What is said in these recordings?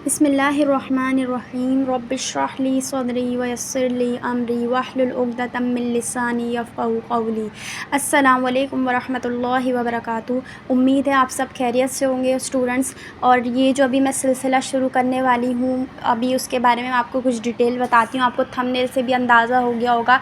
بسم اللہ الرحمن الرحیم رب اشرح لی صدری ویسر لی امری واحلل عقدۃ من لسانی یفقہوا قولی۔ السلام علیکم ورحمۃ اللہ وبرکاتہ۔ امید ہے آپ سب خیریت سے ہوں گے اسٹوڈنٹس، اور یہ جو ابھی میں سلسلہ شروع کرنے والی ہوں ابھی اس کے بارے میں آپ کو کچھ ڈیٹیل بتاتی ہوں۔ آپ کو تھمبنیل سے بھی اندازہ ہو گیا ہوگا۔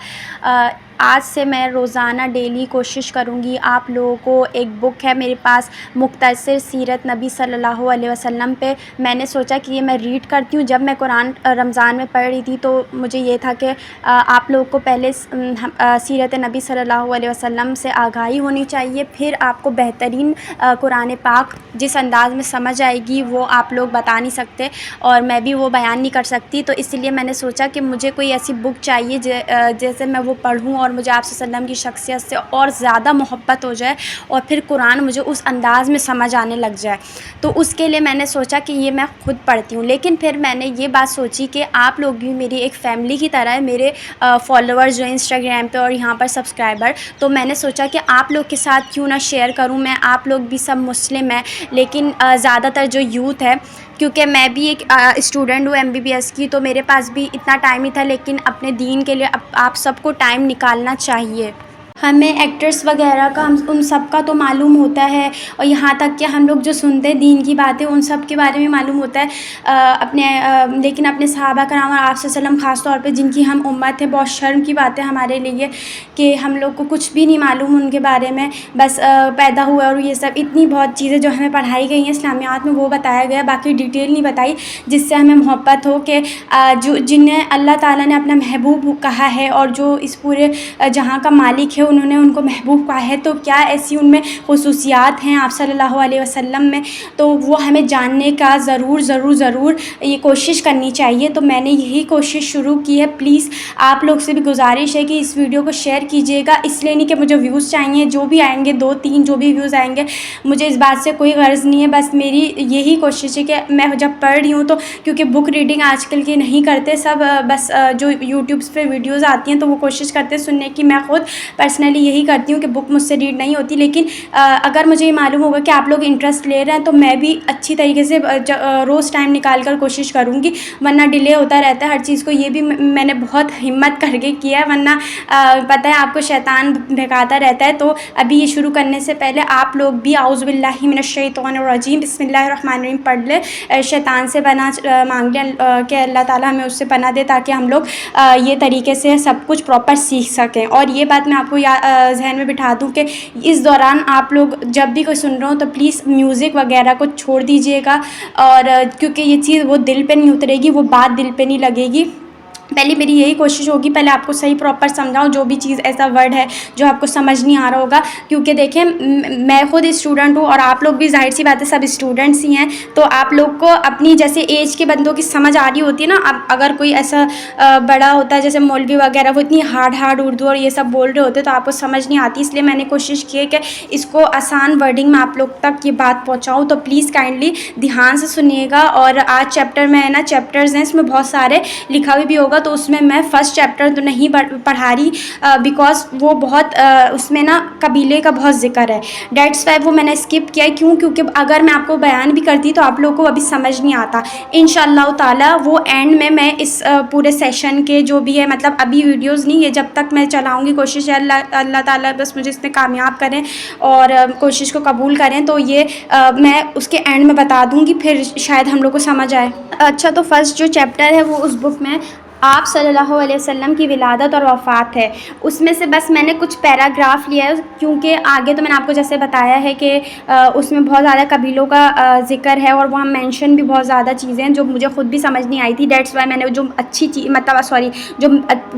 آج سے میں روزانہ ڈیلی کوشش کروں گی آپ لوگوں کو، ایک بک ہے میرے پاس مختصر سیرت نبی صلی اللہ علیہ وسلم پہ، میں نے سوچا کہ یہ میں ریڈ کرتی ہوں۔ جب میں قرآن رمضان میں پڑھ رہی تھی تو مجھے یہ تھا کہ آپ لوگوں کو پہلے سیرت نبی صلی اللہ علیہ وسلم سے آگاہی ہونی چاہیے، پھر آپ کو بہترین قرآن پاک جس انداز میں سمجھ آئے گی وہ آپ لوگ بتا نہیں سکتے، اور میں بھی وہ بیان نہیں کر سکتی، تو اس لیے میں نے سوچا کہ مجھے کوئی ایسی بک چاہیے جیسے میں وہ پڑھوں اور مجھے آپ صلی اللہ علیہ وسلم کی شخصیت سے اور زیادہ محبت ہو جائے، اور پھر قرآن مجھے اس انداز میں سمجھ آنے لگ جائے۔ تو اس کے لیے میں نے سوچا کہ یہ میں خود پڑھتی ہوں، لیکن پھر میں نے یہ بات سوچی کہ آپ لوگ بھی میری ایک فیملی کی طرح ہے، میرے فالوورز جو انسٹاگرام پہ اور یہاں پر سبسکرائبر، تو میں نے سوچا کہ آپ لوگ کے ساتھ کیوں نہ شیئر کروں میں۔ آپ لوگ بھی سب مسلم ہیں، لیکن زیادہ تر جو یوتھ ہے، کیونکہ میں بھی ایک اسٹوڈنٹ ہوں MBBS کی، تو میرے پاس بھی اتنا ٹائم نہیں تھا، لیکن اپنے دین کے لیے آپ سب کو ٹائم نکالنا چاہیے۔ ہمیں ایکٹرس وغیرہ کا ان سب کا تو معلوم ہوتا ہے، اور یہاں تک کہ ہم لوگ جو سنتے ہیں دین کی باتیں ان سب کے بارے میں معلوم ہوتا ہے، لیکن اپنے صحابہ کرام اور آپ صلی اللہ علیہ وسلم خاص طور پہ جن کی ہم امت ہے، بہت شرم کی بات ہے ہمارے لیے کہ ہم لوگ کو کچھ بھی نہیں معلوم ان کے بارے میں، بس پیدا ہوا اور یہ سب اتنی بہت چیزیں جو ہمیں پڑھائی گئی ہیں اسلامیات میں وہ بتایا گیا، باقی ڈیٹیل نہیں بتائی، جس سے ہمیں محبت ہو کہ جنہیں اللہ تعالیٰ نے اپنا محبوب کہا ہے اور جو اس پورے جہاں کا مالک ہے انہوں نے ان کو محبوب کہا ہے، تو کیا ایسی ان میں خصوصیات ہیں آپ صلی اللہ علیہ وسلم میں، تو وہ ہمیں جاننے کا ضرور یہ کوشش کرنی چاہیے۔ تو میں نے یہی کوشش شروع کی ہے۔ پلیز آپ لوگ سے بھی گزارش ہے کہ اس ویڈیو کو شیئر کیجیے گا، اس لیے نہیں کہ مجھے ویوز چاہیے، جو بھی آئیں گے 2-3 جو بھی ویوز آئیں گے مجھے اس بات سے کوئی غرض نہیں ہے، بس میری یہی کوشش ہے کہ میں جب پڑھ رہی ہوں تو کیونکہ بک ریڈنگ آج کل کی نہیں کرتے سب، بس جو یوٹیوبس پہ ویڈیوز آتی ہیں تو وہ کوشش کرتے ہیں سننے کی، میں خود پرسنلی یہی کرتی ہوں کہ بک مجھ سے ریڈ نہیں ہوتی، لیکن اگر مجھے یہ معلوم ہوگا کہ آپ لوگ انٹرسٹ لے رہے ہیں تو میں بھی اچھی طریقے سے روز ٹائم نکال کر کوشش کروں گی، ورنہ ڈیلے ہوتا رہتا ہے ہر چیز کو، یہ بھی میں نے بہت ہمت کر کے کیا ہے، ورنہ پتہ ہے آپ کو شیطان بھگاتا رہتا ہے۔ تو ابھی یہ شروع کرنے سے پہلے آپ لوگ بھی اعوذ باللہ من الشیطان الرجیم بسم اللہ الرحمن الرحیم پڑھ لیں، شیطان سے پناہ مانگ لیں کہ اللہ تعالیٰ ہمیں اس سے پناہ دے تاکہ ہم لوگ یہ طریقے سے سب کچھ پراپر سیکھ سکیں۔ اور یہ بات میں آپ کو ذہن میں بٹھا دوں کہ اس دوران آپ لوگ جب بھی کوئی سن رہے ہوں تو پلیز میوزک وغیرہ کو چھوڑ دیجیے گا، اور کیونکہ یہ چیز وہ دل پہ نہیں اترے گی، وہ بات دل پہ نہیں لگے گی۔ پہلے میری یہی کوشش ہوگی پہلے آپ کو صحیح پراپر سمجھاؤں، جو بھی چیز ایسا ورڈ ہے جو آپ کو سمجھ نہیں آ رہا ہوگا، کیونکہ دیکھیں میں خود اسٹوڈنٹ ہوں اور آپ لوگ بھی ظاہر سی بات ہے سب اسٹوڈنٹس ہی ہیں، تو آپ لوگ کو اپنی جیسے ایج کے بندوں کی سمجھ آ رہی ہوتی ہے نا، اب اگر کوئی ایسا بڑا ہوتا ہے جیسے مولوی وغیرہ، وہ اتنی ہارڈ اردو اور یہ سب بول رہے ہوتے تو آپ کو سمجھ نہیں آتی، اس لیے میں نے کوشش کی ہے کہ اس کو آسان ورڈنگ میں آپ لوگ تک یہ بات پہنچاؤں، تو پلیز کائنڈلی دھیان سے سنیے گا۔ اور آج چیپٹر میں ہے نا، چیپٹرز ہیں اس میں بہت سارے، لکھا بھی ہوگا، تو اس میں فرسٹ چیپٹر تو نہیں پڑھا رہی بیکاز وہ بہت اس میں نا قبیلے کا بہت ذکر ہے، دیٹس وائی وہ میں نے اسکپ کیا ہے، کیونکہ اگر میں آپ کو بیان بھی کرتی تو آپ لوگوں کو ابھی سمجھ نہیں آتا۔ انشاءاللہ تعالی وہ اینڈ میں اس پورے سیشن کے جو بھی ہے، مطلب ابھی ویڈیوز نہیں، یہ جب تک میں چلاؤں گی کوشش ہے، اللہ تعالیٰ بس مجھے اس میں کامیاب کریں اور کوشش کو قبول کریں، تو یہ میں اس کے اینڈ میں بتا دوں گی، پھر شاید ہم لوگ کو سمجھ آئے۔ اچھا، تو فرسٹ جو چیپٹر ہے وہ اس بک میں آپ صلی اللہ علیہ وسلم کی ولادت اور وفات ہے، اس میں سے بس میں نے کچھ پیراگراف لیا ہے، کیونکہ آگے تو میں نے آپ کو جیسے بتایا ہے کہ اس میں بہت زیادہ قبیلوں کا ذکر ہے، اور وہاں مینشن بھی بہت زیادہ چیزیں ہیں جو مجھے خود بھی سمجھ نہیں آئی تھی، دیٹس وائی میں نے جو اچھی چیز جو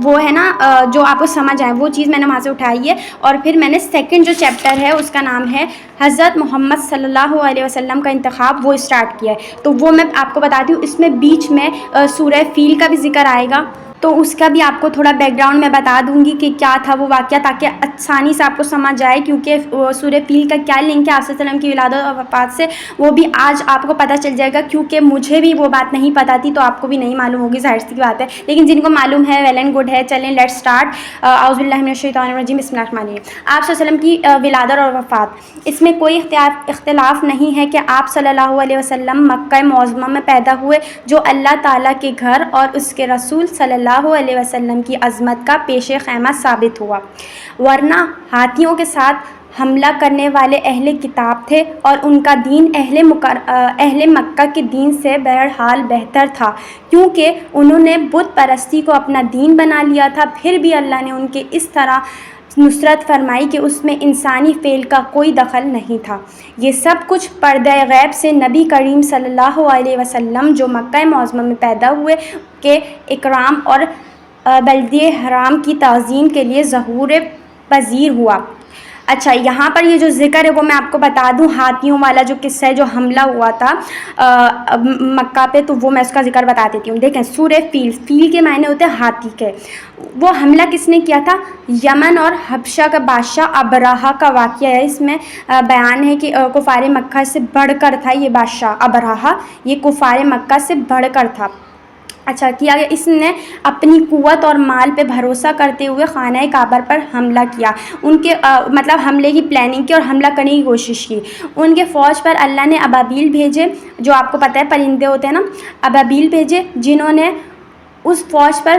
وہ ہے نا جو آپ کو سمجھ آئے وہ چیز میں نے وہاں سے اٹھائی ہے، اور پھر میں نے سیکنڈ جو چیپٹر ہے اس کا نام ہے حضرت محمد صلی اللہ علیہ وسلم کا انتخاب، وہ اسٹارٹ کیا ہے، تو وہ میں آپ کو بتاتی ہوں۔ اس میں بیچ میں سورہ فیل کا بھی ذکر آئے گا، تو اس کا بھی آپ کو تھوڑا بیک گراؤنڈ میں بتا دوں گی کہ کیا تھا وہ واقعہ، تاکہ آسانی سے آپ کو سمجھ آئے، کیونکہ سورہ فیل کا کیا لنک ہے آپ صلی اللہ علیہ وسلم کی ولادت اور وفات سے، وہ بھی آج آپ کو پتہ چل جائے گا، کیونکہ مجھے بھی وہ بات نہیں پتہ تھی، تو آپ کو بھی نہیں معلوم ہوگی، ظاہر سی بات ہے، لیکن جن کو معلوم ہے ویل اینڈ گڈ ہے۔ چلیں لیٹ اسٹارٹ۔ اعوذ باللہ من الشیطان الرجیم، بسم اللہ الرحمن الرحیم۔ آپ صلی اللہ علیہ وسلم کی ولادت اور وفات، اس میں کوئی اختلاف نہیں ہے کہ آپ صلی اللہ علیہ وسلم مکہ معظمہ میں پیدا ہوئے، جو اللہ تعالیٰ کے گھر اور اس کے رسول صلی اللہ علیہ وسلم کی عظمت کا پیش خیمہ ثابت ہوا، ورنہ ہاتھیوں کے ساتھ حملہ کرنے والے اہل کتاب تھے، اور ان کا دین اہل مکہ کے دین سے بہرحال بہتر تھا، کیونکہ انہوں نے بت پرستی کو اپنا دین بنا لیا تھا۔ پھر بھی اللہ نے ان کے اس طرح نصرت فرمائی کہ اس میں انسانی فعل کا کوئی دخل نہیں تھا۔ یہ سب کچھ پردہ غیب سے نبی کریم صلی اللہ علیہ وسلم جو مکہ معظمہ میں پیدا ہوئے کے اکرام اور بلدہ حرام کی تعظیم کے لیے ظہور پذیر ہوا۔ اچھا، یہاں پر یہ جو ذکر ہے وہ میں آپ کو بتا دوں، ہاتھیوں والا جو قصہ ہے جو حملہ ہوا تھا مکہ پہ، تو وہ میں اس کا ذکر بتا دیتی ہوں۔ دیکھیں سورہ فیل کے معنی ہوتے ہیں ہاتھی کے۔ وہ حملہ کس نے کیا تھا؟ یمن اور حبشہ کا بادشاہ ابرہہ کا واقعہ ہے۔ اس میں بیان ہے کہ کفار مکہ سے بڑھ کر تھا یہ بادشاہ ابرہہ، یہ کفار مکہ سے بڑھ کر تھا۔ اچھا کیا گیا، اس نے اپنی قوت اور مال پہ بھروسہ کرتے ہوئے خانہ کعبہ پر حملہ کیا، ان کے مطلب حملے کی پلاننگ کی اور حملہ کرنے کی کوشش کی۔ ان کے فوج پر اللہ نے ابابیل بھیجے، جو آپ کو پتہ ہے پرندے ہوتے ہیں نا، ابابیل بھیجے، جنہوں نے اس فوج پر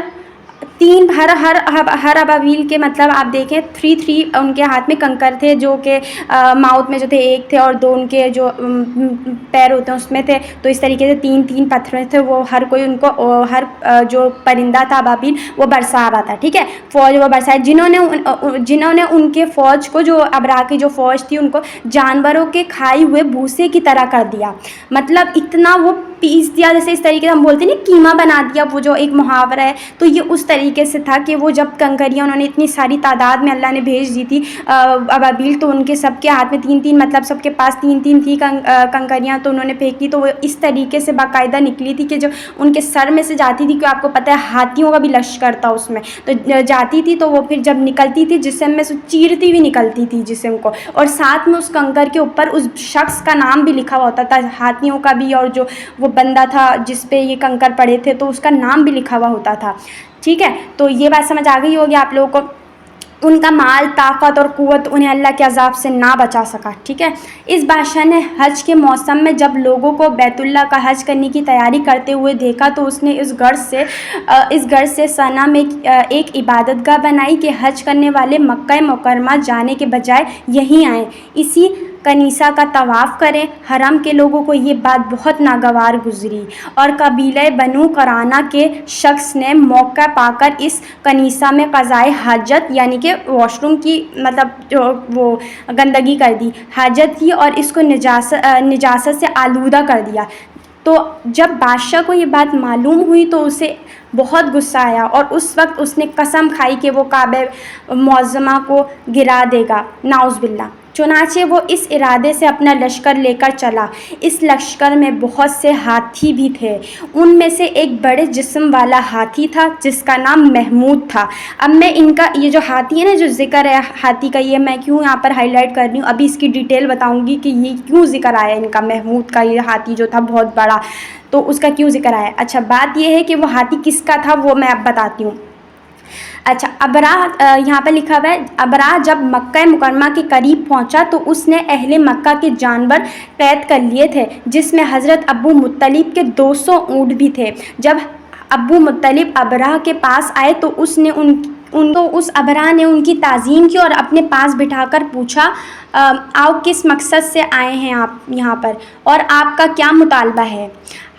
ہر ابابیل کے مطلب آپ دیکھیں 3 ان کے ہاتھ میں کنکر تھے، جو کہ ماؤتھ میں جو تھے ایک تھے، اور 2 ان کے جو پیر ہوتے ہیں اس میں تھے، تو اس طریقے سے 3 پتھر تھے، وہ ہر کوئی ان کو ہر جو پرندہ تھا ابابیل وہ برسا رہا تھا، ٹھیک ہے، فوج وہ برسائے، جنہوں نے ان کے فوج کو، جو ابرہہ کی جو فوج تھی، ان کو جانوروں کے کھائے ہوئے بھوسے کی طرح کر دیا، مطلب اتنا وہ پیس دیا، جیسے اس طریقے سے ہم بولتے ہیں نا قیمہ بنا دیا، وہ جو ایک محاورہ ہے، تو یہ اس طریقے سے تھا کہ وہ جب کنکریاں انہوں نے اتنی ساری تعداد میں اللہ نے بھیج دی تھی ابابیل، تو ان کے سب کے ہاتھ میں 3 مطلب سب کے پاس 3 تھی کنکریاں، تو انہوں نے پھینکی، تو وہ اس طریقے سے باقاعدہ نکلی تھی کہ جو ان کے سر میں سے جاتی تھی، کہ آپ کو پتہ ہے ہاتھیوں کا بھی لشکر تھا اس میں، تو جاتی تھی تو وہ پھر جب نکلتی تھی جسم میں سے چیرتی ہوئی نکلتی تھی جسم کو، اور ساتھ میں اس کنکر کے اوپر اس شخص کا نام بھی لکھا ہوا ہوتا تھا، ہاتھیوں کا بھی، اور جو وہ بندہ تھا جس پہ یہ کنکر پڑے تھے تو اس کا نام بھی لکھا ہوا ہوتا تھا، ٹھیک ہے۔ تو یہ بات سمجھ آ گئی ہوگی آپ لوگوں کو۔ ان کا مال، طاقت اور قوت انہیں اللہ کے عذاب سے نہ بچا سکا، ٹھیک ہے۔ اس بادشاہ نے حج کے موسم میں جب لوگوں کو بیت اللہ کا حج کرنے کی تیاری کرتے ہوئے دیکھا، تو اس نے اس غرض سے صنع میں ایک عبادت گاہ بنائی کہ حج کرنے والے مکہ مکرمہ جانے کے بجائے یہیں آئیں، اسی کنیسہ کا طواف کریں۔ حرم کے لوگوں کو یہ بات بہت ناگوار گزری، اور قبیلہ بنو قرانہ کے شخص نے موقع پا کر اس کنیسہ میں قضائے حاجت، یعنی کہ واش روم کی مطلب جو وہ گندگی کر دی، حاجت کی، اور اس کو نجاست سے آلودہ کر دیا۔ تو جب بادشاہ کو یہ بات معلوم ہوئی تو اسے بہت غصہ آیا، اور اس وقت اس نے قسم کھائی کہ وہ کعبہ معظمہ کو گرا دے گا، نعوذ باللہ۔ چنانچہ وہ اس ارادے سے اپنا لشکر لے کر چلا۔ اس لشکر میں بہت سے ہاتھی بھی تھے، ان میں سے ایک بڑے جسم والا ہاتھی تھا جس کا نام محمود تھا۔ اب میں ان کا یہ جو ہاتھی ہے نا، جو ذکر ہے ہاتھی کا، یہ میں کیوں یہاں پر ہائی لائٹ کر رہی ہوں، ابھی اس کی ڈیٹیل بتاؤں گی کہ یہ کیوں ذکر آیا ان کا، محمود کا یہ ہاتھی جو تھا بہت بڑا، تو اس کا کیوں ذکر آیا۔ اچھا بات یہ ہے کہ وہ ہاتھی کس کا تھا وہ میں اب بتاتی ہوں۔ اچھا، ابرہہ یہاں پہ لکھا ہوا ہے، ابرہہ جب مکہ مکرمہ کے قریب پہنچا تو اس نے اہل مکہ کے جانور قید کر لیے تھے، جس میں حضرت ابو مطلب کے 200 اونٹ بھی تھے۔ جب ابو مطلب ابرہہ کے پاس آئے تو اس ابرہہ نے ان کی تعظیم کی اور اپنے پاس بٹھا کر پوچھا، آؤ کس مقصد سے آئے ہیں آپ یہاں پر، اور آپ کا کیا مطالبہ ہے؟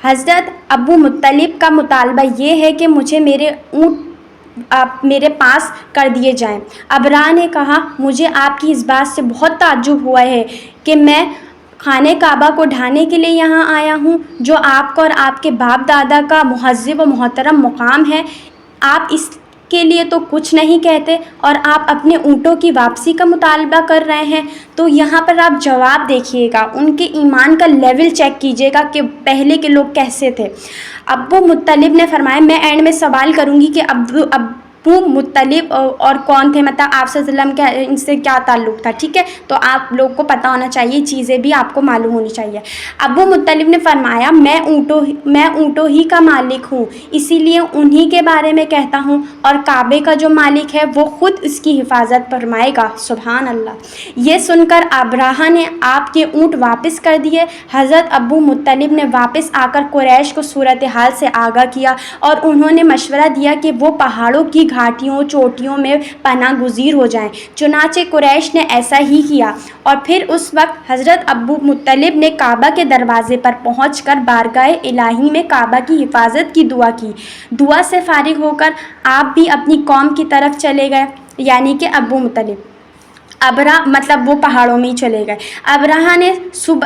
حضرت ابو مطلب کا مطالبہ یہ ہے کہ مجھے میرے اونٹ میرے پاس کر دیے جائیں۔ ابرہہ نے کہا، مجھے آپ کی اس بات سے بہت تعجب ہوا ہے کہ میں خانہ کعبہ کو ڈھانے کے لیے یہاں آیا ہوں، جو آپ کا اور آپ کے باپ دادا کا مہذب و محترم مقام ہے۔ آپ کے لیے تو کچھ نہیں کہتے اور آپ اپنے اونٹوں کی واپسی کا مطالبہ کر رہے ہیں. تو یہاں پر آپ جواب دیکھیے گا، ان کے ایمان کا لیول چیک کیجیے گا کہ پہلے کے لوگ کیسے تھے. ابو مطلب نے فرمایا، میں اینڈ میں سوال کروں گی کہ ابو مطلب اور کون تھے، مطلب آپ صلی اللہ علیہ وسلم کا ان سے کیا تعلق تھا. ٹھیک ہے، تو آپ لوگ کو پتہ ہونا چاہیے، چیزیں بھی آپ کو معلوم ہونی چاہیے. ابو مطلب نے فرمایا، میں اونٹوں ہی کا مالک ہوں، اسی لیے انہی کے بارے میں کہتا ہوں، اور کعبے کا جو مالک ہے وہ خود اس کی حفاظت فرمائے گا. سبحان اللہ. یہ سن کر ابرہہ نے آپ کے اونٹ واپس کر دیے. حضرت ابو مطلب نے واپس آ کر قریش کو صورتحال سے آگاہ کیا اور انہوں نے مشورہ دیا کہ وہ پہاڑوں کی گھاٹیوں چوٹیوں میں پناہ گزیر ہو جائیں. چنانچہ قریش نے ایسا ہی کیا، اور پھر اس وقت حضرت ابو مطلب نے کعبہ کے دروازے پر پہنچ کر بارگاہ الہی میں کعبہ کی حفاظت کی دعا کی. دعا سے فارغ ہو کر آپ بھی اپنی قوم کی طرف چلے گئے، یعنی کہ ابو مطلب. ابرہہ مطلب وہ پہاڑوں میں ہی چلے گئے. ابرہہ نے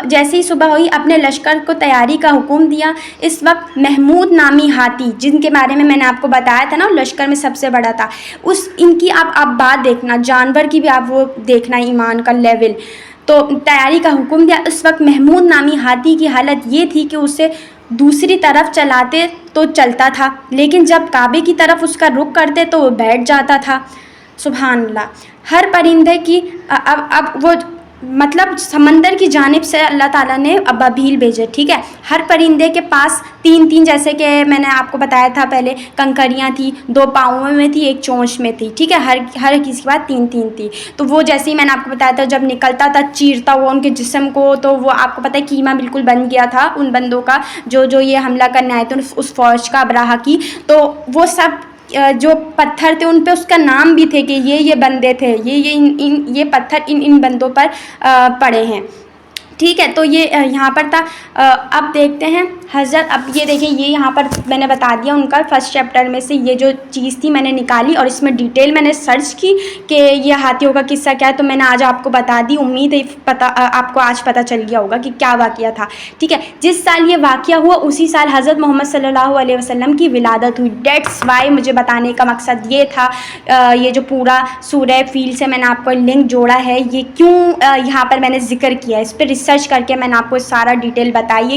جیسے ہی صبح ہوئی اپنے لشکر کو تیاری کا حکم دیا. اس وقت محمود نامی ہاتھی، جن کے بارے میں نے آپ کو بتایا تھا نا لشکر میں سب سے بڑا تھا، ان کی آپ بات دیکھنا، جانور کی بھی آپ وہ دیکھنا ایمان کا لیول. تو تیاری کا حکم دیا. اس وقت محمود نامی ہاتھی کی حالت یہ تھی کہ اسے دوسری طرف چلاتے تو چلتا تھا، لیکن جب کعبے کی طرف اس کا رخ کرتے تو وہ بیٹھ جاتا تھا. سبحان اللہ. ہر پرندے کی اب وہ مطلب سمندر کی جانب سے اللہ تعالیٰ نے ابابیل بھیجے. ٹھیک ہے، ہر پرندے کے پاس تین جیسے کہ میں نے آپ کو بتایا تھا پہلے، کنکریاں تھیں، 2 پاؤں میں تھی، 1 چونچ میں تھی. ٹھیک ہے، ہر کسی کے بعد 3 تھی. تو وہ جیسے ہی میں نے آپ کو بتایا تھا جب نکلتا تھا چیرتا ہوا ان کے جسم کو، تو وہ آپ کو پتہ ہے قیمہ بالکل بن گیا تھا ان بندوں کا جو یہ حملہ کرنے آئے تھے اس فوج کا، ابرہہ کی. تو وہ سب جو پتھر تھے ان پہ اس کا نام بھی تھے کہ یہ بندے تھے، یہ پتھر ان بندوں پر پڑے ہیں. ٹھیک ہے، تو یہ یہاں پر تھا. اب دیکھتے ہیں حضرت، اب یہ دیکھیں، یہ یہاں پر میں نے بتا دیا ان کا فرسٹ چیپٹر میں سے یہ جو چیز تھی میں نے نکالی، اور اس میں ڈیٹیل میں نے سرچ کی کہ یہ ہاتھیوں کا قصہ کیا ہے، تو میں نے آج آپ کو بتا دی. امید ہے آپ کو آج پتہ چل گیا ہوگا کہ کیا واقعہ تھا. ٹھیک ہے، جس سال یہ واقعہ ہوا اسی سال حضرت محمد صلی اللہ علیہ وسلم کی ولادت ہوئی. دیٹس وائی مجھے بتانے کا مقصد یہ تھا. یہ جو پورا سورہ فیل سے میں نے آپ کو لنک جوڑا ہے، یہ کیوں یہاں پر میں نے ذکر کیا ہے، اس پہ ریسرچ کر کے میں نے آپ کو سارا ڈیٹیل بتائی ہے.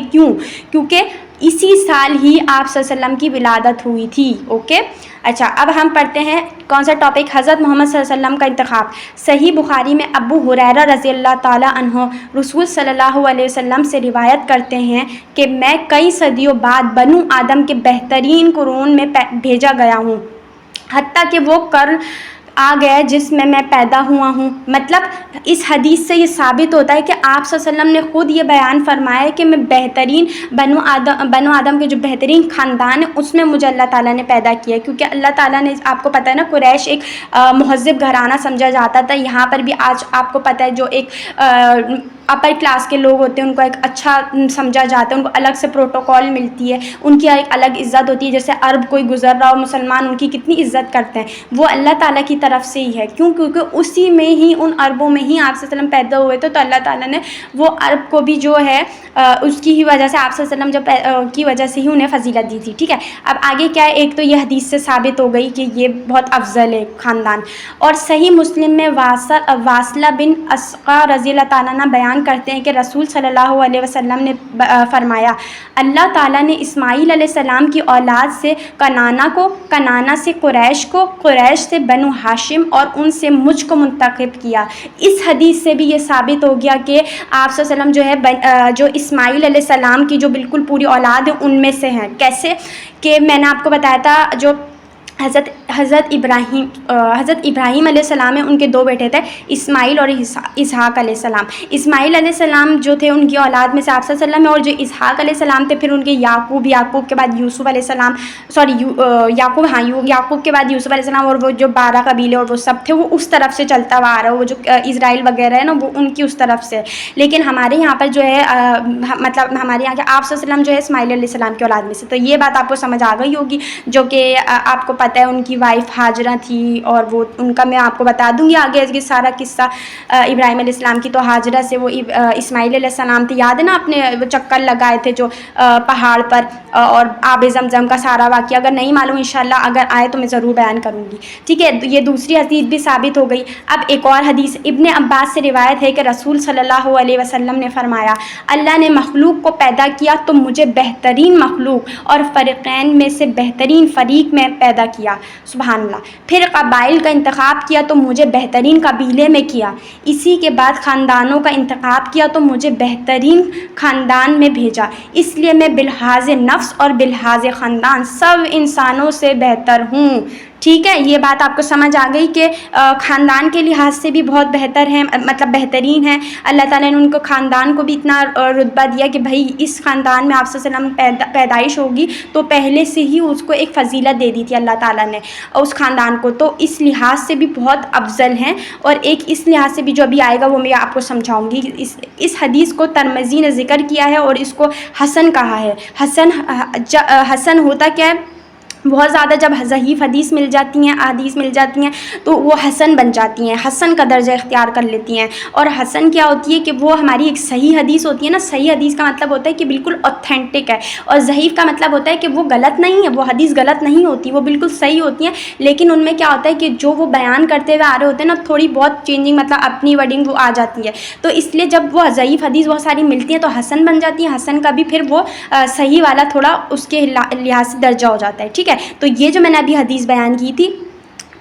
کیونکہ اسی سال ہی آپ صلی اللہ علیہ وسلم کی ولادت ہوئی تھی. اوکے، اچھا، اب ہم پڑھتے ہیں کون سا ٹاپک، حضرت محمد صلی اللہ علیہ وسلم کا انتخاب. صحیح بخاری میں ابو ہریرہ رضی اللہ تعالیٰ عنہ رسول صلی اللہ علیہ وسلم سے روایت کرتے ہیں کہ میں کئی صدیوں بعد بنو آدم کے بہترین قرون میں بھیجا گیا ہوں، حتیٰ کہ وہ قرن آ گیا جس میں پیدا ہوا ہوں. مطلب اس حدیث سے یہ ثابت ہوتا ہے کہ آپ صلی اللہ علیہ وسلم نے خود یہ بیان فرمایا ہے کہ میں بہترین بنو آدم کے جو بہترین خاندان ہے اس میں مجھے اللہ تعالیٰ نے پیدا کیا ہے. کیونکہ اللہ تعالیٰ نے، آپ کو پتہ ہے نا، قریش ایک مہذب گھرانہ سمجھا جاتا تھا. یہاں پر بھی آج آپ کو پتہ ہے جو ایک اپر کلاس کے لوگ ہوتے ہیں ان کو ایک اچھا سمجھا جاتا ہے، ان کو الگ سے پروٹوکول ملتی ہے، ان کی ایک الگ عزت ہوتی ہے. جیسے عرب کوئی گزر رہا ہو مسلمان، ان کی کتنی عزت کرتے ہیں، وہ اللہ تعالیٰ کی طرف سے ہی ہے. کیونکہ اسی میں ہی، ان عربوں میں ہی آپ صلی اللہ علیہ وسلم پیدا ہوئے تھے. تو اللہ تعالیٰ نے وہ عرب کو بھی جو ہے اس کی ہی وجہ سے، آپ صلی اللہ علیہ وسلم کی وجہ سے ہی انہیں فضیلت دی تھی. ٹھیک ہے، اب آگے کیا ہے، ایک تو یہ حدیث سے ثابت ہو گئی کہ یہ بہت افضل ہے خاندان. اور صحیح مسلم میں واصلہ بن اسقا رضی اللہ تعالیٰ عنہ بیان کرتے ہیں کہ رسول صلی اللہ علیہ وسلم نے فرمایا، اللہ تعالیٰ نے اسماعیل علیہ السلام کی اولاد سے کنانہ سے قریش کو، قریش سے بنو ہاشم اور ان سے مجھ کو منتخب کیا. اس حدیث سے بھی یہ ثابت ہو گیا کہ آپ صلی اللہ علیہ وسلم جو ہے جو اسماعیل علیہ السلام کی جو بالکل پوری اولاد ہے ان میں سے ہیں. کیسے کہ میں نے آپ کو بتایا تھا جو حضرت ابراہیم علیہ السلام ہیں، ان کے 2 بیٹے تھے، اسماعیل اور اسحاق علیہ السلام. اسماعیل علیہ السلام جو تھے ان کی اولاد میں سے آپ صلی اللہ علیہ وسلم، اور جو اسحاق علیہ السلام تھے پھر ان کے یعقوب کے بعد یوسف علیہ السلام، یعقوب کے بعد یوسف علیہ السلام، اور وہ جو 12 قبیلے اور وہ سب تھے وہ اس طرف سے چلتا ہوا آ رہا ہے. وہ جو اسرائیل وغیرہ ہے نا وہ ان کی اس طرف سے. لیکن ہمارے یہاں پر جو ہے مطلب ہمارے یہاں کے آپ صلی اللہ علیہ وسلم جو ہے اسماعیل علیہ السلام کی اولاد میں سے. تو یہ بات آپ کو سمجھ آ گئی ہوگی جو کہ آپ کو پتہ ہے ان کی وائف ہاجرہ تھی، اور وہ ان کا میں آپ کو بتا دوں گی آگے یہ سارا قصہ ابراہیم علیہ السلام کی. تو ہاجرہ سے وہ اسماعیل علیہ السلام تھے، یاد ہے نا اپنے وہ چکر لگائے تھے جو پہاڑ پر، اور آب زمزم کا سارا واقعہ اگر نہیں معلوم انشاءاللہ اگر آئے تو میں ضرور بیان کروں گی. ٹھیک ہے، یہ دوسری حدیث بھی ثابت ہو گئی. اب ایک اور حدیث ابن عباس سے روایت ہے کہ رسول صلی اللہ علیہ وسلم نے فرمایا، اللہ نے مخلوق کو پیدا کیا تو مجھے بہترین مخلوق اور فریقین میں سے بہترین فریق میں پیدا کیا. سبحان اللہ. پھر قبائل کا انتخاب کیا تو مجھے بہترین قبیلے میں کیا. اسی کے بعد خاندانوں کا انتخاب کیا تو مجھے بہترین خاندان میں بھیجا. اس لیے میں بلحاظ نفس اور بلحاظ خاندان سب انسانوں سے بہتر ہوں. ٹھیک ہے، یہ بات آپ کو سمجھ آ گئی کہ خاندان کے لحاظ سے بھی بہت بہتر ہیں، مطلب بہترین ہیں. اللہ تعالیٰ نے ان کو خاندان کو بھی اتنا رتبہ دیا کہ بھائی اس خاندان میں آپ صلی اللہ علیہ وسلم پیدائش ہوگی تو پہلے سے ہی اس کو ایک فضیلت دے دی تھی اللہ تعالیٰ نے اس خاندان کو. تو اس لحاظ سے بھی بہت افضل ہیں. اور ایک اس لحاظ سے بھی جو ابھی آئے گا وہ میں آپ کو سمجھاؤں گی. اس حدیث کو ترمذی نے ذکر کیا ہے اور اس کو حسن کہا ہے. حسن ہوتا کیا ہے؟ بہت زیادہ جب ضعیف حدیث مل جاتی ہیں تو وہ حسن بن جاتی ہیں، حسن کا درجہ اختیار کر لیتی ہیں. اور حسن کیا ہوتی ہے کہ وہ ہماری ایک صحیح حدیث ہوتی ہے نا. صحیح حدیث کا مطلب ہوتا ہے کہ بالکل اوتھینٹک ہے، اور ضعیف کا مطلب ہوتا ہے کہ وہ غلط نہیں ہے، وہ حدیث غلط نہیں ہوتی، وہ بالکل صحیح ہوتی ہیں. لیکن ان میں کیا ہوتا ہے کہ جو وہ بیان کرتے ہوئے آ رہے ہوتے ہیں نا تھوڑی بہت چینجنگ، مطلب اپنی ورڈنگ وہ آ جاتی ہے. تو اس لیے جب وہ ضعیف حدیث بہت ساری ملتی ہیں تو حسن بن جاتی ہیں. حسن کا بھی پھر وہ صحیح والا تھوڑا اس کے لحاظ سے درجہ ہو جاتا ہے. ٹھیک ہے، تو یہ جو میں نے ابھی حدیث بیان کی تھی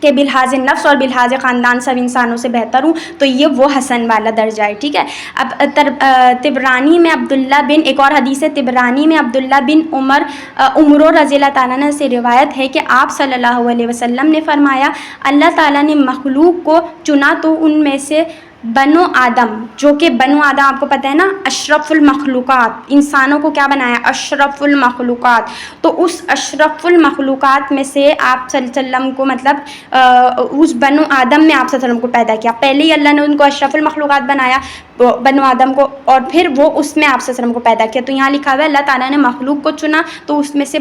کہ بلحاظ نفس اور بلحاظ خاندان سب انسانوں سے بہتر ہوں، تو یہ وہ حسن والا درجہ ہے. ٹھیک ہے. اب طبرانی میں عبداللہ بن، ایک اور حدیث ہے طبرانی میں عبداللہ بن عمر رضی اللہ تعالیٰ عنہ سے روایت ہے کہ آپ صلی اللہ علیہ وسلم نے فرمایا، اللہ تعالیٰ نے مخلوق کو چنا تو ان میں سے بنو آدم، جو کہ بنو آدم آپ کو پتہ ہے نا اشرف المخلوقات، انسانوں کو کیا بنایا؟ اشرف المخلوقات. تو اس اشرف المخلوقات میں سے آپ صلی اللہ علیہ وسلم کو، مطلب اس بنو آدم میں آپ صلی اللہ علیہ وسلم کو پیدا کیا. پہلے ہی اللہ نے ان کو اشرف المخلوقات بنایا بنو آدم کو، اور پھر وہ اس میں آپ صلی اللہ علیہ وسلم کو پیدا کیا. تو یہاں لکھا ہوا ہے اللہ تعالیٰ نے مخلوق کو چنا تو اس میں سے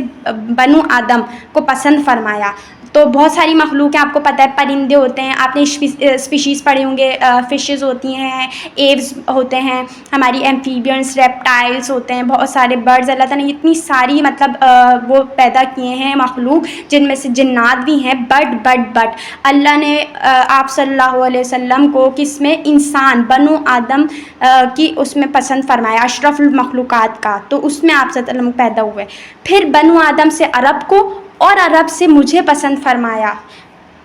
بنو آدم کو پسند فرمایا. تو بہت ساری مخلوق ہیں، آپ کو پتہ ہے پرندے ہوتے ہیں، آپ نے اسپیشیز پڑھے ہوں گے، فشز ہوتی ہیں، ایوز ہوتے ہیں، ہماری ایمفیبینس، ریپٹائلس ہوتے ہیں، بہت سارے برڈز. اللہ تعالیٰ نے اتنی ساری مطلب وہ پیدا کیے ہیں مخلوق، جن میں سے جنات بھی ہیں. بٹ اللہ نے آپ صلی اللہ علیہ وسلم کو کس میں؟ انسان بنو آدم کی اس میں پسند فرمایا، اشرف المخلوقات کا. تو اس میں آپ صلی اللہ علیہ وسلم پیدا ہوئے. پھر بنو آدم سے عرب کو، اور عرب سے مجھے پسند فرمایا.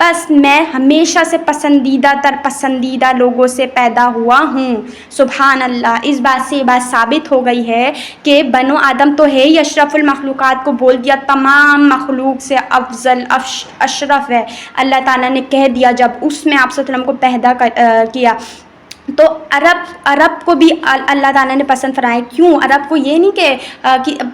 بس میں ہمیشہ سے پسندیدہ تر پسندیدہ لوگوں سے پیدا ہوا ہوں. سبحان اللہ. اس بات سے یہ بات ثابت ہو گئی ہے کہ بنو آدم تو ہے ہی اشرف المخلوقات، کو بول دیا تمام مخلوق سے افضل اشرف ہے. اللہ تعالیٰ نے کہہ دیا جب اس میں آپ صلی اللہ علیہ وسلم کو پیدا کیا. تو عرب کو بھی اللہ تعالیٰ نے پسند فرمایا. کیوں عرب کو؟ یہ نہیں کہ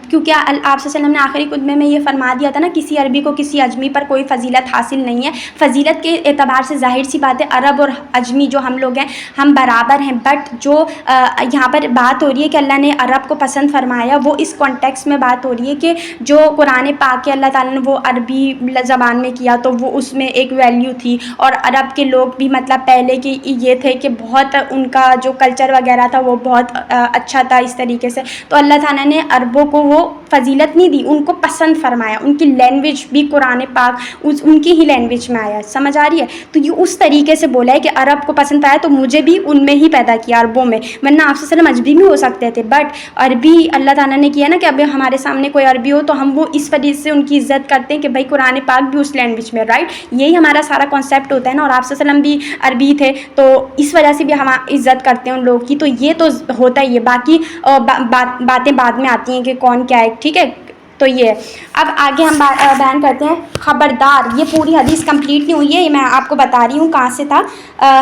کیونکہ آپ صلی اللہ علیہ وسلم نے آخری خطبے میں یہ فرما دیا تھا نا کسی عربی کو کسی اجمی پر کوئی فضیلت حاصل نہیں ہے. فضیلت کے اعتبار سے ظاہر سی بات ہے عرب اور اجمی جو ہم لوگ ہیں ہم برابر ہیں. بٹ جو یہاں پر بات ہو رہی ہے کہ اللہ نے عرب کو پسند فرمایا، وہ اس کانٹیکس میں بات ہو رہی ہے کہ جو قرآن پاک کے اللہ تعالیٰ نے وہ عربی زبان میں کیا تو وہ اس میں ایک ویلیو تھی. اور عرب کے لوگ بھی مطلب پہلے کے یہ تھے کہ بہت ان کا جو کلچر وغیرہ تھا وہ بہت اچھا تھا اس طریقے سے. تو اللہ تعالیٰ نے عربوں کو وہ فضیلت نہیں دی، ان کو پسند فرمایا. ان کی لینگویج بھی قرآن پاک ان کی ہی لینگویج میں آیا. سمجھ آ رہی ہے؟ تو یہ اس طریقے سے بولا ہے کہ عرب کو پسند آیا تو مجھے بھی ان میں ہی پیدا کیا، عربوں میں. ورنہ آپ صلی اللہ علیہ وسلم اجمی بھی ہو سکتے تھے، بٹ عربی اللہ تعالیٰ نے کیا نا کہ اب ہمارے سامنے کوئی عربی ہو تو ہم وہ اس وجہ سے ان کی عزت کرتے ہیں کہ بھائی قرآن پاک بھی اس لینگویج میں، رائٹ. یہی ہمارا سارا کانسیپٹ ہوتا ہے نا. اور آپ صلی اللہ علیہ وسلم بھی عربی تھے تو اس وجہ سے بھی ہم عزت کرتے ہیں ان لوگوں کی. تو یہ تو ہوتا ہی ہے، باقی باتیں بعد میں آتی ہیں کہ کون کیا ہے. ٹھیک ہے، تو یہ اب آگے ہم بیان کرتے ہیں. خبردار، یہ پوری حدیث کمپلیٹ نہیں ہوئی ہے، میں آپ کو بتا رہی ہوں کہاں سے تھا.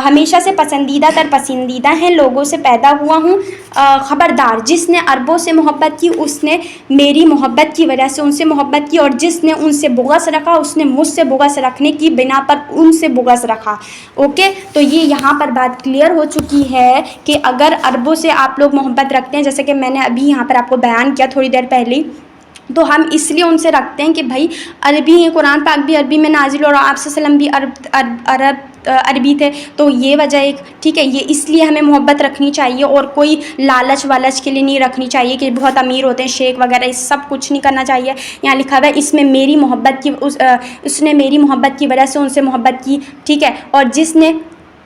ہمیشہ سے پسندیدہ تر پسندیدہ ہیں لوگوں سے پیدا ہوا ہوں. خبردار، جس نے عربوں سے محبت کی اس نے میری محبت کی وجہ سے ان سے محبت کی، اور جس نے ان سے بغض رکھا اس نے مجھ سے بغض رکھنے کی بنا پر ان سے بغض رکھا. اوکے، تو یہ یہاں پر بات کلیئر ہو چکی ہے کہ اگر عربوں سے آپ لوگ محبت رکھتے ہیں، جیسے کہ میں نے ابھی یہاں پر آپ کو بیان کیا تھوڑی دیر پہلے، تو ہم اس لیے ان سے رکھتے ہیں کہ بھائی عربی ہیں، قرآن پاک بھی عربی میں نازل اور آپ صلی اللہ علیہ وسلم بھی عربی تھے، تو یہ وجہ ایک ٹھیک ہے، یہ اس لیے ہمیں محبت رکھنی چاہیے، اور کوئی لالچ والچ کے لیے نہیں رکھنی چاہیے کہ بہت امیر ہوتے ہیں شیخ وغیرہ، اس سب کچھ نہیں کرنا چاہیے۔ یہاں لکھا ہوا ہے اس میں میری محبت کی اس نے میری محبت کی وجہ سے ان سے محبت کی، ٹھیک ہے، اور جس نے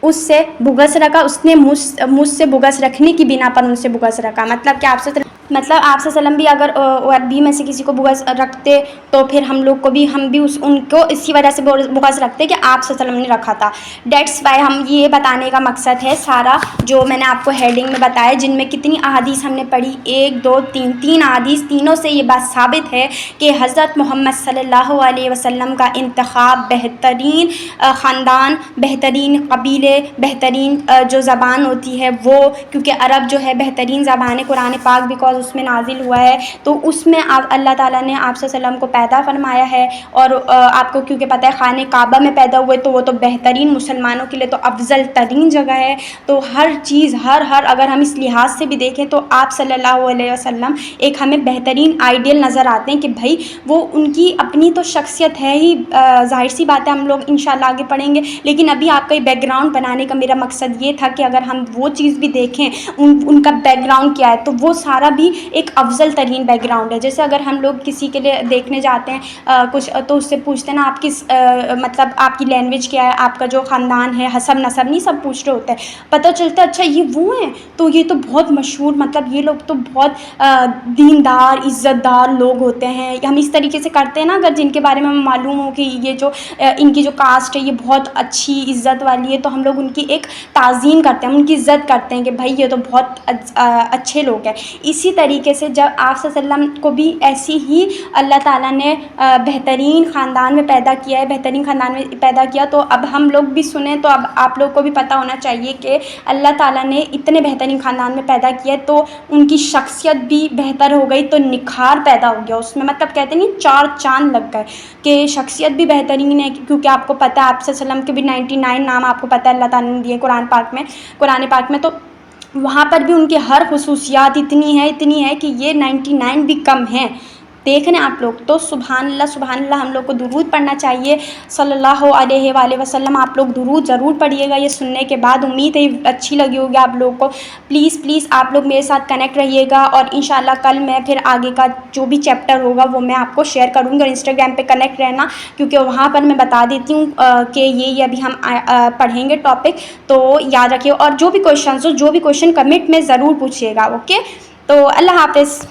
اس سے بغض رکھا اس نے مجھ سے بغض رکھنے کی بنا پر ان سے بغض رکھا۔ مطلب کہ آپ سے آپ صلی اللہ علیہ وسلم بھی اگر عربی میں سے کسی کو بغض رکھتے تو پھر ہم لوگ کو بھی ہم بھی ان کو اسی وجہ سے بغض رکھتے کہ آپ صلی اللہ علیہ وسلم نے رکھا تھا۔ دیٹس وائی ہم یہ بتانے کا مقصد ہے سارا جو میں نے آپ کو ہیڈنگ میں بتایا، جن میں کتنی احادیث ہم نے پڑھی، 1 2 3 تین احادیث، تینوں سے یہ بات ثابت ہے کہ حضرت محمد صلی اللہ علیہ وسلم کا انتخاب بہترین خاندان، بہترین قبیلے، بہترین جو زبان ہوتی ہے وہ، کیونکہ عرب جو ہے بہترین زبان ہے، قرآن پاک بیکاز اس میں نازل ہوا ہے، تو اس میں اللہ تعالیٰ نے آپ صلی اللہ علیہ وسلم کو پیدا فرمایا ہے، اور آپ کو کیونکہ پتہ ہے خانہ کعبہ میں پیدا ہوئے تو وہ تو بہترین مسلمانوں کے لیے تو افضل ترین جگہ ہے، تو ہر چیز ہر اگر ہم اس لحاظ سے بھی دیکھیں تو آپ صلی اللہ علیہ وسلم ایک ہمیں بہترین آئیڈیل نظر آتے ہیں کہ بھائی وہ ان کی اپنی تو شخصیت ہے ہی، ظاہر سی بات ہے ہم لوگ انشاءاللہ آگے پڑھیں گے، لیکن ابھی آپ کا یہ بیک گراؤنڈ بنانے کا میرا مقصد یہ تھا کہ اگر ہم وہ چیز بھی دیکھیں ان کا بیک گراؤنڈ کیا ہے تو وہ سارا بھی ایک افضل ترین بیک گراؤنڈ ہے۔ جیسے اگر ہم لوگ کسی کے لیے دیکھنے جاتے ہیں کچھ تو اس سے پوچھتے ہیں نا آپ کس مطلب آپ کی لینگویج کیا ہے، آپ کا جو خاندان ہے، حسب نسب نہیں سب پوچھ رہے ہوتے ہیں، پتہ چلتا ہے اچھا یہ وہ ہیں تو یہ تو بہت مشہور، مطلب یہ لوگ تو بہت دیندار عزت دار لوگ ہوتے ہیں، ہم اس طریقے سے کرتے ہیں نا اگر جن کے بارے میں ہمیں معلوم ہو کہ یہ جو ان کی جو کاسٹ ہے یہ بہت اچھی عزت والی ہے تو ہم لوگ ان کی ایک تعظیم کرتے ہیں، ان کی عزت کرتے ہیں کہ بھائی یہ تو بہت اچھے لوگ ہیں۔ اسی طریقے سے جب آپ صلی اللہ علیہ وسلم کو بھی ایسی ہی اللہ تعالیٰ نے بہترین خاندان میں پیدا کیا ہے، بہترین خاندان میں پیدا کیا، تو اب ہم لوگ بھی سنیں تو اب آپ لوگ کو بھی پتہ ہونا چاہیے کہ اللہ تعالیٰ نے اتنے بہترین خاندان میں پیدا کیا ہے تو ان کی شخصیت بھی بہتر ہو گئی، تو نکھار پیدا ہو گیا اس میں، مطلب کہتے نہیں 4 چاند لگ گئے کہ شخصیت بھی بہترین ہے، کیونکہ آپ کو پتہ ہے آپ صلی اللہ علیہ وسلم کے بھی 99 نام آپ کو پتہ ہے اللہ تعالیٰ نے دیے قرآن پاک میں، تو وہاں پر بھی ان کی ہر خصوصیات اتنی ہے کہ یہ 99 بھی کم ہیں، دیکھ رہے ہیں آپ لوگ، تو سبحان اللہ ہم لوگ کو درود پڑھنا چاہیے صلی اللہ علیہ وآلہ وسلم۔ آپ لوگ درود ضرور پڑھیے گا یہ سننے کے بعد، امید ہے اچھی لگی ہوگی آپ لوگ کو، پلیز آپ لوگ میرے ساتھ کنیکٹ رہیے گا، اور انشاءاللہ کل میں پھر آگے کا جو بھی چیپٹر ہوگا وہ میں آپ کو شیئر کروں گی، اور انسٹاگرام پہ کنیکٹ رہنا کیونکہ وہاں پر میں بتا دیتی ہوں کہ یہ ابھی ہم پڑھیں گے ٹاپک، تو یاد رکھیے، اور جو بھی کویشچن کمنٹ میں ضرور پوچھیے گا، اوکے، تو اللہ حافظ۔